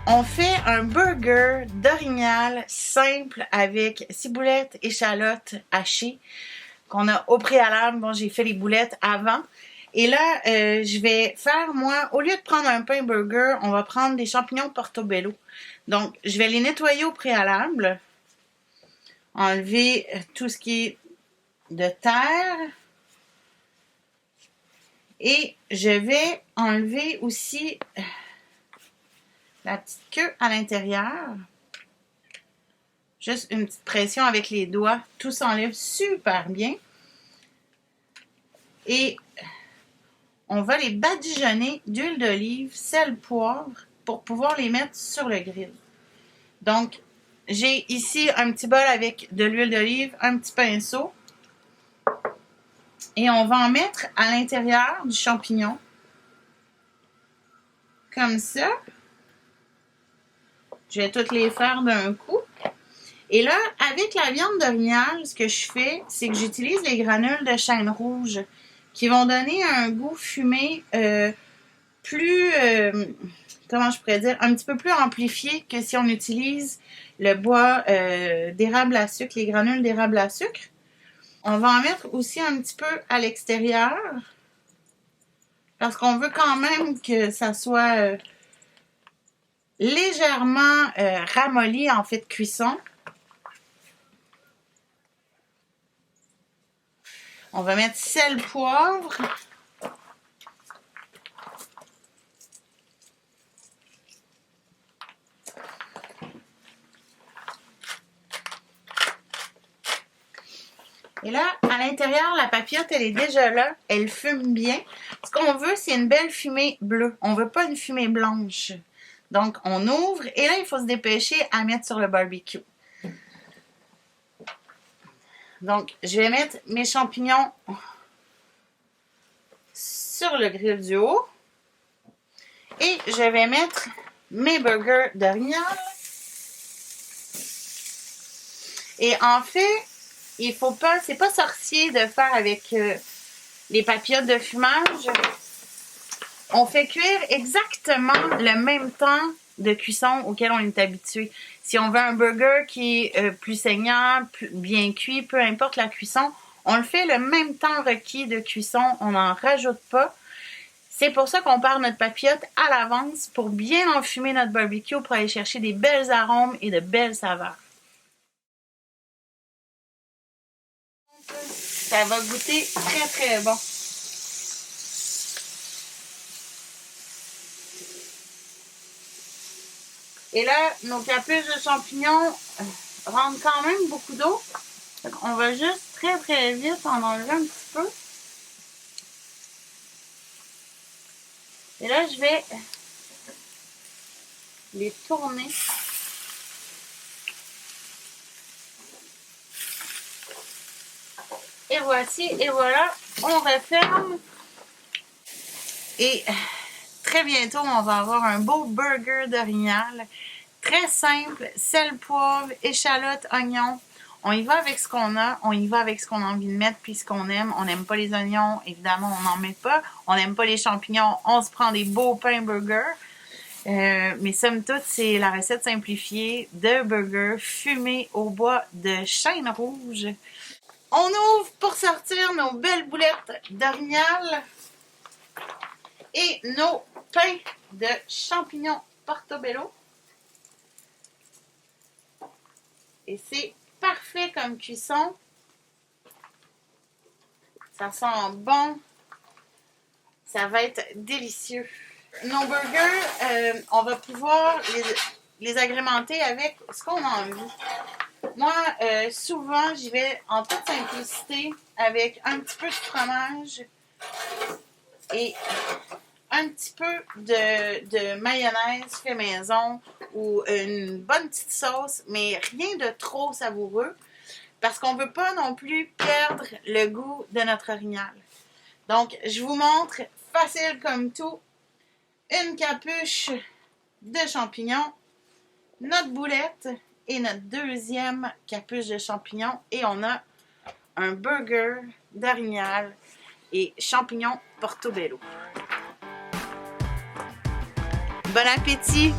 On fait un burger d'orignal simple avec ciboulette, échalotes hachées qu'on a au préalable. Bon, j'ai fait les boulettes avant. Et là, je vais faire, moi, au lieu de prendre un pain burger, on va prendre des champignons portobello. Donc, je vais les nettoyer au préalable. Enlever tout ce qui est de terre. Et je vais enlever aussi la petite queue à l'intérieur. Juste une petite pression avec les doigts. Tout s'enlève super bien. Et on va les badigeonner d'huile d'olive, sel, poivre pour pouvoir les mettre sur le grill. Donc, j'ai ici un petit bol avec de l'huile d'olive, un petit pinceau. Et on va en mettre à l'intérieur du champignon. Comme ça. Je vais toutes les faire d'un coup. Et là, avec la viande d'orignal, ce que je fais, c'est que j'utilise les granules de chêne rouge qui vont donner un goût fumé plus, comment je pourrais dire, un petit peu plus amplifié que si on utilise le bois d'érable à sucre, les granules d'érable à sucre. On va en mettre aussi un petit peu à l'extérieur parce qu'on veut quand même que ça soit légèrement ramolli en fait de cuisson. On va mettre sel, poivre. Et là, à l'intérieur, la papillote, elle est déjà là. Elle fume bien. Ce qu'on veut, c'est une belle fumée bleue. On ne veut pas une fumée blanche. Donc, on ouvre. Et là, il faut se dépêcher à mettre sur le barbecue. Donc, je vais mettre mes champignons sur le grill du haut. Et je vais mettre mes burgers d'orignal. Et en fait, il faut pas, c'est pas sorcier de faire avec les papillotes de fumage. On fait cuire exactement le même temps de cuisson auquel on est habitué. Si on veut un burger qui est plus saignant, bien cuit, peu importe la cuisson, on le fait le même temps requis de cuisson, on n'en rajoute pas. C'est pour ça qu'on part notre papillote à l'avance pour bien enfumer notre barbecue pour aller chercher des belles arômes et de belles saveurs. Ça va goûter très très bon. Et là, nos capuches de champignons rendent quand même beaucoup d'eau. On va juste très très vite en enlever un petit peu. Et là, je vais les tourner. Et voici, et voilà, on referme. Et très bientôt, on va avoir un beau burger d'orignal. Très simple, sel, poivre, échalotes, oignons. On y va avec ce qu'on a, on y va avec ce qu'on a envie de mettre puis ce qu'on aime. On n'aime pas les oignons, évidemment, on n'en met pas. On n'aime pas les champignons, on se prend des beaux pains burgers. Mais somme toute, c'est la recette simplifiée de burger fumé au bois de chêne rouge. On ouvre pour sortir nos belles boulettes d'orignal et nos pains de champignons portobello. Et c'est parfait comme cuisson. Ça sent bon. Ça va être délicieux. Nos burgers, on va pouvoir les agrémenter avec ce qu'on a envie. Moi, souvent, j'y vais en toute simplicité avec un petit peu de fromage et un petit peu de mayonnaise fait maison ou une bonne petite sauce, mais rien de trop savoureux parce qu'on ne veut pas non plus perdre le goût de notre orignal. Donc, je vous montre, facile comme tout, une capuche de champignons, notre boulette et notre deuxième capuche de champignons et on a un burger d'orignal et champignons portobello. Bon appétit!